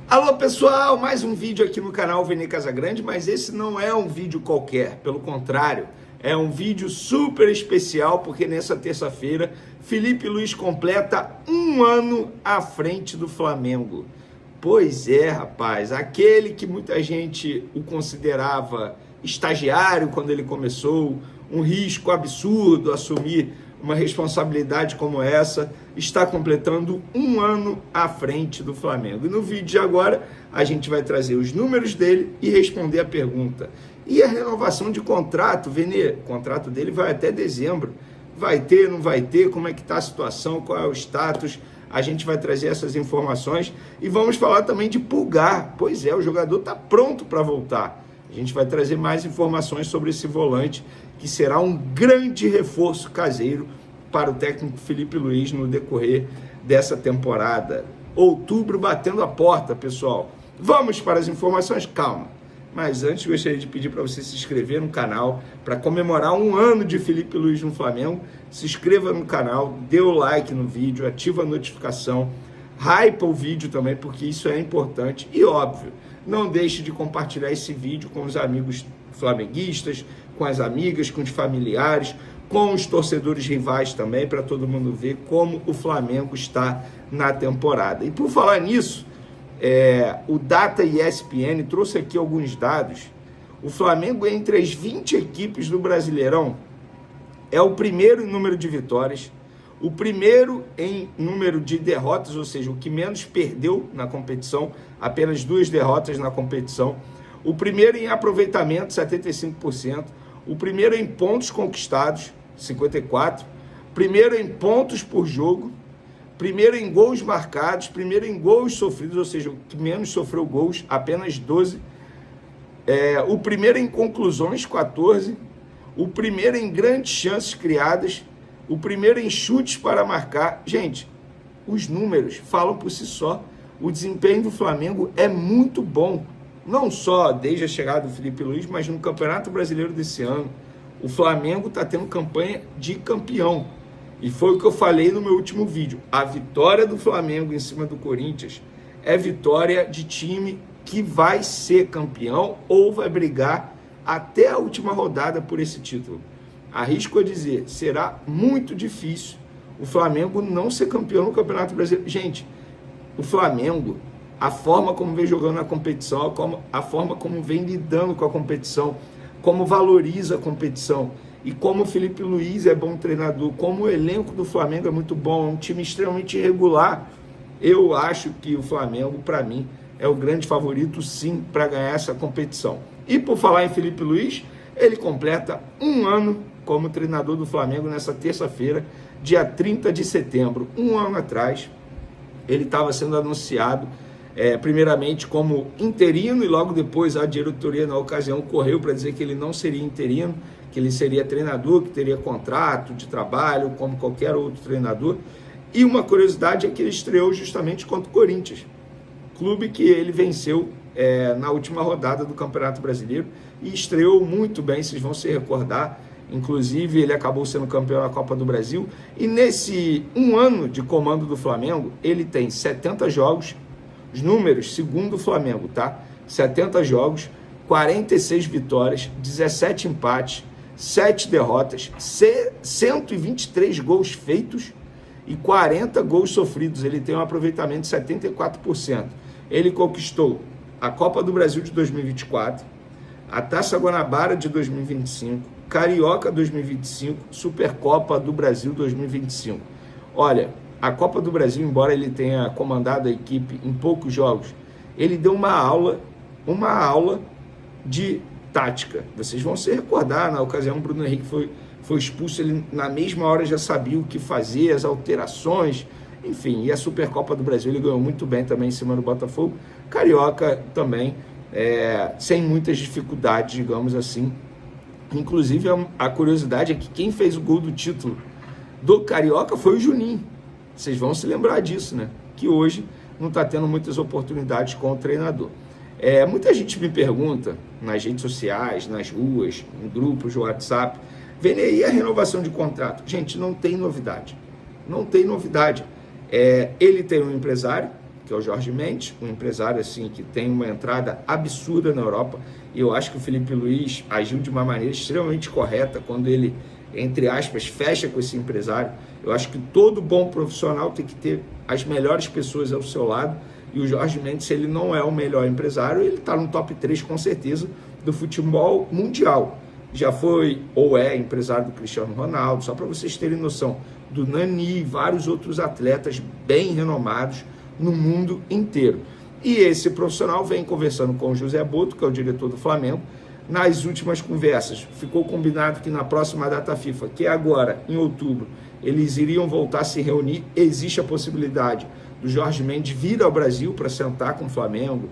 Alô pessoal, mais um vídeo aqui no canal Vene Casagrande, mas esse não é um vídeo qualquer, pelo contrário, é um vídeo super especial, porque nessa terça-feira, Felipe Luiz completa um ano à frente do Flamengo. Pois é, rapaz, aquele que muita gente o considerava estagiário quando ele começou, um risco absurdo assumir uma responsabilidade como essa, está completando um ano à frente do Flamengo. E no vídeo de agora, a gente vai trazer os números dele e responder a pergunta. E a renovação de contrato, Vene, o contrato dele vai até dezembro. Vai ter, não vai ter, como é que está a situação, qual é o status? A gente vai trazer essas informações e vamos falar também de Pulgar. Pois é, o jogador está pronto para voltar. A gente vai trazer mais informações sobre esse volante, que será um grande reforço caseiro para o técnico Felipe Luiz no decorrer dessa temporada. Outubro batendo a porta, pessoal. Vamos para as informações? Calma. Mas antes gostaria de pedir para você se inscrever no canal para comemorar um ano de Felipe Luiz no Flamengo. Se inscreva no canal, dê o like no vídeo, ativa a notificação, hypa o vídeo também, porque isso é importante. E óbvio, não deixe de compartilhar esse vídeo com os amigos flamenguistas, com as amigas, com os familiares, com os torcedores rivais também, para todo mundo ver como o Flamengo está na temporada. E por falar nisso, o Data ESPN trouxe aqui alguns dados. O Flamengo, entre as 20 equipes do Brasileirão, é o primeiro em número de vitórias, o primeiro em número de derrotas, ou seja, o que menos perdeu na competição, apenas 2 derrotas na competição, o primeiro em aproveitamento, 75%, o primeiro em pontos conquistados, 54%, primeiro em pontos por jogo, primeiro em gols marcados, primeiro em gols sofridos, ou seja, o que menos sofreu gols, apenas 12%, o primeiro em conclusões, 14%, o primeiro em grandes chances criadas, o primeiro em chutes para marcar. Gente, os números falam por si só. O desempenho do Flamengo é muito bom, não só desde a chegada do Felipe Luiz, mas no Campeonato Brasileiro desse ano. O Flamengo está tendo campanha de campeão. E foi o que eu falei no meu último vídeo. A vitória do Flamengo em cima do Corinthians é vitória de time que vai ser campeão ou vai brigar até a última rodada por esse título. Arrisco a dizer, será muito difícil o Flamengo não ser campeão no Campeonato Brasileiro. Gente, o Flamengo, a forma como vem jogando na competição, a forma como vem lidando com a competição, como valoriza a competição e como o Felipe Luiz é bom treinador, como o elenco do Flamengo é muito bom, é um time extremamente irregular. Eu acho que o Flamengo, para mim, é o grande favorito, sim, para ganhar essa competição. E por falar em Felipe Luiz, ele completa um ano como treinador do Flamengo nessa terça-feira, dia 30 de setembro. Um ano atrás, ele estava sendo anunciado, primeiramente como interino, e logo depois a diretoria, na ocasião, correu para dizer que ele não seria interino, que ele seria treinador, que teria contrato de trabalho, como qualquer outro treinador. E uma curiosidade é que ele estreou justamente contra o Corinthians, clube que ele venceu na última rodada do Campeonato Brasileiro, e estreou muito bem, vocês vão se recordar. Inclusive, ele acabou sendo campeão da Copa do Brasil. E nesse um ano de comando do Flamengo, ele tem 70 jogos, os números segundo o Flamengo, tá? 70 jogos, 46 vitórias, 17 empates, 7 derrotas, 123 gols feitos e 40 gols sofridos. Ele tem um aproveitamento de 74%. Ele conquistou a Copa do Brasil de 2024, a Taça Guanabara de 2025, Carioca 2025, Supercopa do Brasil 2025. Olha, a Copa do Brasil, embora ele tenha comandado a equipe em poucos jogos, ele deu uma aula de tática. Vocês vão se recordar, na ocasião, o Bruno Henrique foi expulso, ele na mesma hora já sabia o que fazer, as alterações, enfim, e a Supercopa do Brasil ele ganhou muito bem também em cima do Botafogo. Carioca também, sem muitas dificuldades, digamos assim. Inclusive, a curiosidade é que quem fez o gol do título do Carioca foi o Juninho. Vocês vão se lembrar disso, né? Que hoje não está tendo muitas oportunidades com o treinador. Muita gente me pergunta nas redes sociais, nas ruas, em grupos de WhatsApp, Vene, aí a renovação de contrato? Gente, não tem novidade. Não tem novidade. Ele tem um empresário, que que é o Jorge Mendes, um empresário assim que tem uma entrada absurda na Europa, e eu acho que o Felipe Luiz agiu de uma maneira extremamente correta quando ele, entre aspas, fecha com esse empresário. Eu acho que todo bom profissional tem que ter as melhores pessoas ao seu lado, e o Jorge Mendes, se ele não é o melhor empresário, ele está no top 3 com certeza do futebol mundial. Já foi ou é empresário do Cristiano Ronaldo, só para vocês terem noção, do Nani e vários outros atletas bem renomados no mundo inteiro. E esse profissional vem conversando com o José Boto, que é o diretor do Flamengo. Nas últimas conversas, ficou combinado que na próxima data FIFA, que é agora, em outubro, eles iriam voltar a se reunir. Existe a possibilidade do Jorge Mendes vir ao Brasil para sentar com o Flamengo,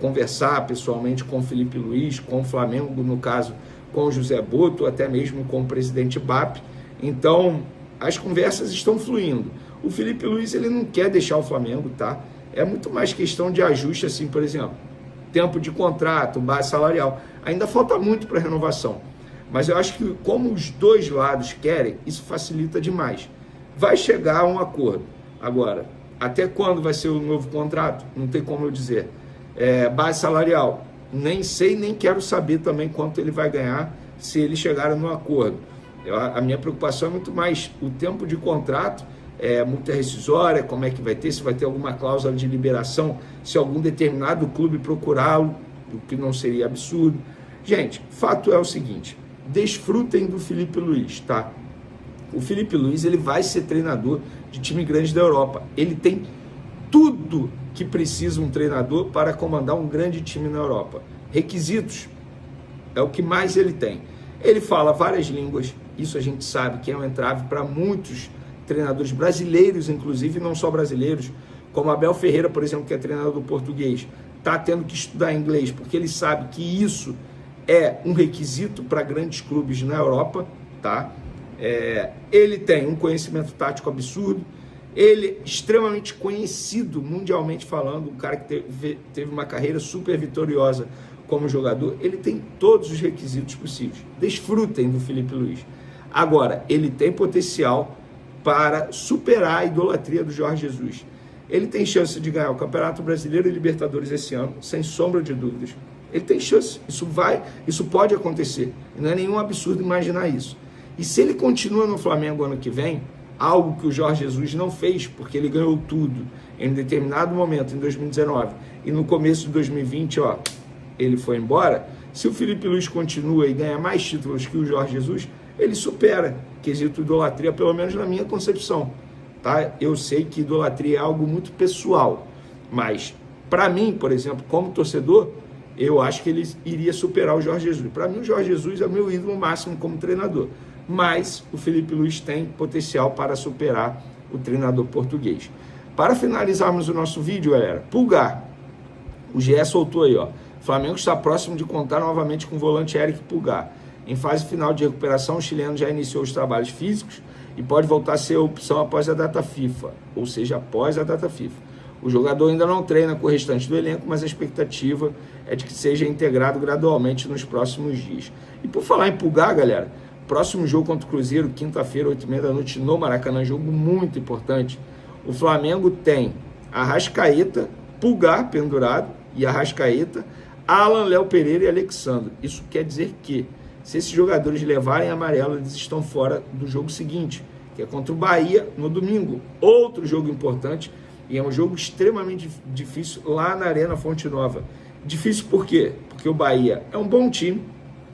conversar pessoalmente com o Felipe Luiz, com o Flamengo, no caso, com o José Boto, até mesmo com o presidente BAP. Então, as conversas estão fluindo. O Felipe Luiz, ele não quer deixar o Flamengo, tá? É muito mais questão de ajuste, assim, por exemplo, tempo de contrato, base salarial. Ainda falta muito para a renovação. Mas eu acho que, como os dois lados querem, isso facilita demais. Vai chegar a um acordo. Agora, até quando vai ser o novo contrato? Não tem como eu dizer. Base salarial, nem sei, nem quero saber também quanto ele vai ganhar se eles chegarem no acordo. A minha preocupação é muito mais o tempo de contrato, multa rescisória, como é que vai ter, se vai ter alguma cláusula de liberação, se algum determinado clube procurá-lo, o que não seria absurdo. Gente, fato é o seguinte, desfrutem do Felipe Luiz, tá? O Felipe Luiz, ele vai ser treinador de time grande da Europa. Ele tem tudo que precisa um treinador para comandar um grande time na Europa. Requisitos é o que mais ele tem. Ele fala várias línguas, isso a gente sabe que é um entrave para muitos treinadores brasileiros, inclusive, não só brasileiros, como Abel Ferreira, por exemplo, que é treinador do português, está tendo que estudar inglês, porque ele sabe que isso é um requisito para grandes clubes na Europa, tá? Ele tem um conhecimento tático absurdo, ele é extremamente conhecido mundialmente falando, um cara que teve uma carreira super vitoriosa como jogador, ele tem todos os requisitos possíveis. Desfrutem do Felipe Luiz. Agora, ele tem potencial para superar a idolatria do Jorge Jesus. Ele tem chance de ganhar o Campeonato Brasileiro e Libertadores esse ano, sem sombra de dúvidas. Ele tem chance, isso pode acontecer. Não é nenhum absurdo imaginar isso. E se ele continua no Flamengo ano que vem, algo que o Jorge Jesus não fez, porque ele ganhou tudo em determinado momento, em 2019, e no começo de 2020, ele foi embora. Se o Felipe Luiz continua e ganha mais títulos que o Jorge Jesus, ele supera quesito idolatria, pelo menos na minha concepção, tá? Eu sei que idolatria é algo muito pessoal, mas para mim, por exemplo, como torcedor, eu acho que ele iria superar o Jorge Jesus. Para mim, o Jorge Jesus é o meu ídolo máximo como treinador, mas o Felipe Luiz tem potencial para superar o treinador português. Para finalizarmos o nosso vídeo, galera, Pulgar, o GE soltou aí, ó, Flamengo está próximo de contar novamente com o volante Eric Pulgar. Em fase final de recuperação, o chileno já iniciou os trabalhos físicos e pode voltar a ser opção após a data FIFA, ou seja, após a data FIFA. O jogador ainda não treina com o restante do elenco, mas a expectativa é de que seja integrado gradualmente nos próximos dias. E por falar em Pulgar, galera, próximo jogo contra o Cruzeiro, quinta-feira, 8h30 da noite, no Maracanã, jogo muito importante. O Flamengo tem Arrascaeta, Pulgar pendurado e Arrascaeta, Alan, Léo Pereira e Alexandre. Isso quer dizer que, se esses jogadores levarem amarelo, eles estão fora do jogo seguinte, que é contra o Bahia no domingo. Outro jogo importante, e é um jogo extremamente difícil lá na Arena Fonte Nova. Difícil por quê? Porque o Bahia é um bom time,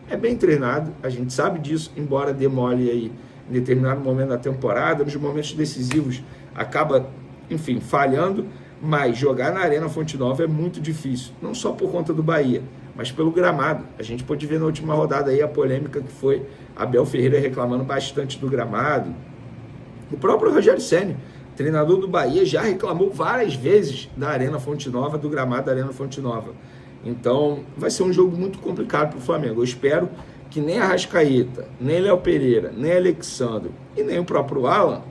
é bem treinado, a gente sabe disso, embora demole aí em determinado momento da temporada, nos momentos decisivos acaba, enfim, falhando, mas jogar na Arena Fonte Nova é muito difícil, não só por conta do Bahia, mas pelo gramado. A gente pôde ver na última rodada aí a polêmica que foi Abel Ferreira reclamando bastante do gramado. O próprio Rogério Ceni, treinador do Bahia, já reclamou várias vezes da Arena Fonte Nova, do gramado da Arena Fonte Nova. Então, vai ser um jogo muito complicado para o Flamengo. Eu espero que nem Arrascaeta, nem Léo Pereira, nem Alexandre e nem o próprio Alan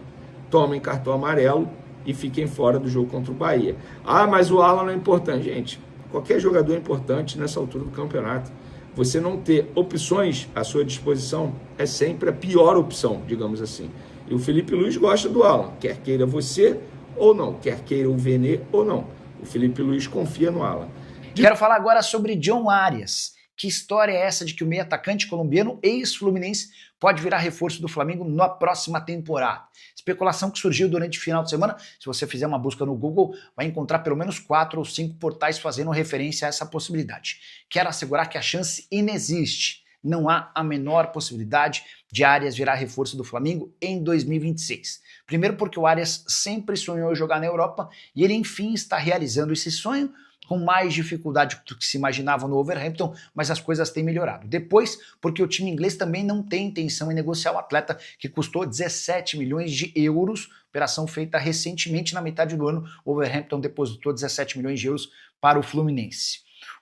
tomem cartão amarelo e fiquem fora do jogo contra o Bahia. Ah, mas o Alan não é importante. Gente, qualquer jogador é importante nessa altura do campeonato. Você não ter opções à sua disposição é sempre a pior opção, digamos assim. E o Felipe Luiz gosta do Alan, quer queira você ou não, quer queira o Vene ou não. O Felipe Luiz confia no Alan. Quero falar agora sobre John Arias. Que história é essa de que o meio atacante colombiano, ex-fluminense, pode virar reforço do Flamengo na próxima temporada? Especulação que surgiu durante o final de semana. Se você fizer uma busca no Google, vai encontrar pelo menos 4 ou 5 portais fazendo referência a essa possibilidade. Quero assegurar que a chance inexiste. Não há a menor possibilidade de Arias virar reforço do Flamengo em 2026. Primeiro porque o Arias sempre sonhou jogar na Europa e ele enfim está realizando esse sonho, com mais dificuldade do que se imaginava no Wolverhampton, mas as coisas têm melhorado. Depois, porque o time inglês também não tem intenção em negociar o atleta, que custou 17 milhões de euros, operação feita recentemente, na metade do ano, o Wolverhampton depositou 17 milhões de euros para o Fluminense.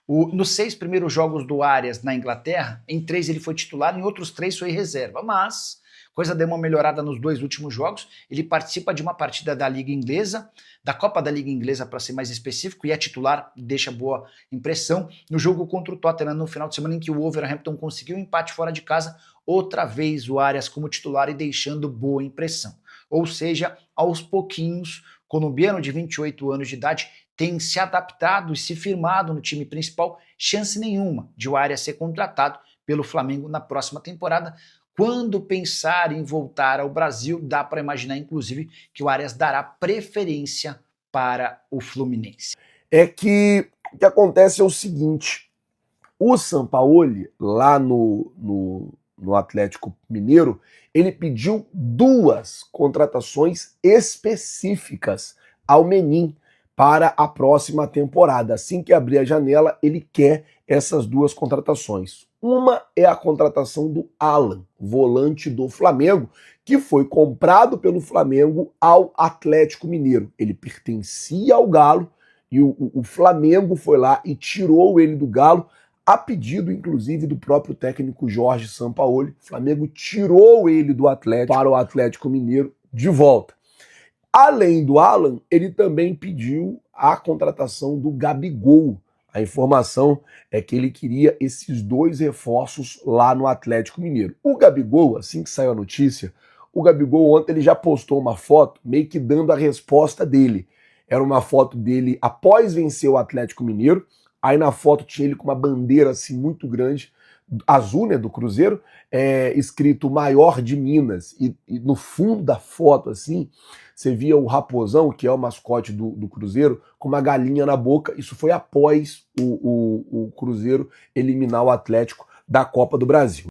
Nos 6 primeiros jogos do Arias na Inglaterra, em 3 ele foi titular, em outros 3 foi reserva, mas coisa deu uma melhorada nos 2 últimos jogos. Ele participa de uma partida da Liga Inglesa, da Copa da Liga Inglesa para ser mais específico, e é titular, deixa boa impressão. No jogo contra o Tottenham no final de semana, em que o Wolverhampton conseguiu um empate fora de casa, outra vez o Arias como titular e deixando boa impressão. Ou seja, aos pouquinhos, o colombiano de 28 anos de idade tem se adaptado e se firmado no time principal, chance nenhuma de o Arias ser contratado pelo Flamengo na próxima temporada. Quando pensar em voltar ao Brasil, dá para imaginar, inclusive, que o Arias dará preferência para o Fluminense. É que o que acontece é o seguinte, o Sampaoli, lá no Atlético Mineiro, ele pediu 2 contratações específicas ao Menin para a próxima temporada. Assim que abrir a janela, ele quer essas 2 contratações. Uma é a contratação do Alan, volante do Flamengo, que foi comprado pelo Flamengo ao Atlético Mineiro. Ele pertencia ao Galo e o Flamengo foi lá e tirou ele do Galo, a pedido, inclusive, do próprio técnico Jorge Sampaoli. O Flamengo tirou ele do Atlético para o Atlético Mineiro de volta. Além do Alan, ele também pediu a contratação do Gabigol. A informação é que ele queria esses 2 reforços lá no Atlético Mineiro. O Gabigol, assim que saiu a notícia, o Gabigol ontem ele já postou uma foto meio que dando a resposta dele. Era uma foto dele após vencer o Atlético Mineiro. Aí na foto tinha ele com uma bandeira assim muito grande, azul, né, do Cruzeiro, escrito Maior de Minas. E no fundo da foto, assim, você via o Raposão, que é o mascote do Cruzeiro, com uma galinha na boca. Isso foi após o Cruzeiro eliminar o Atlético da Copa do Brasil.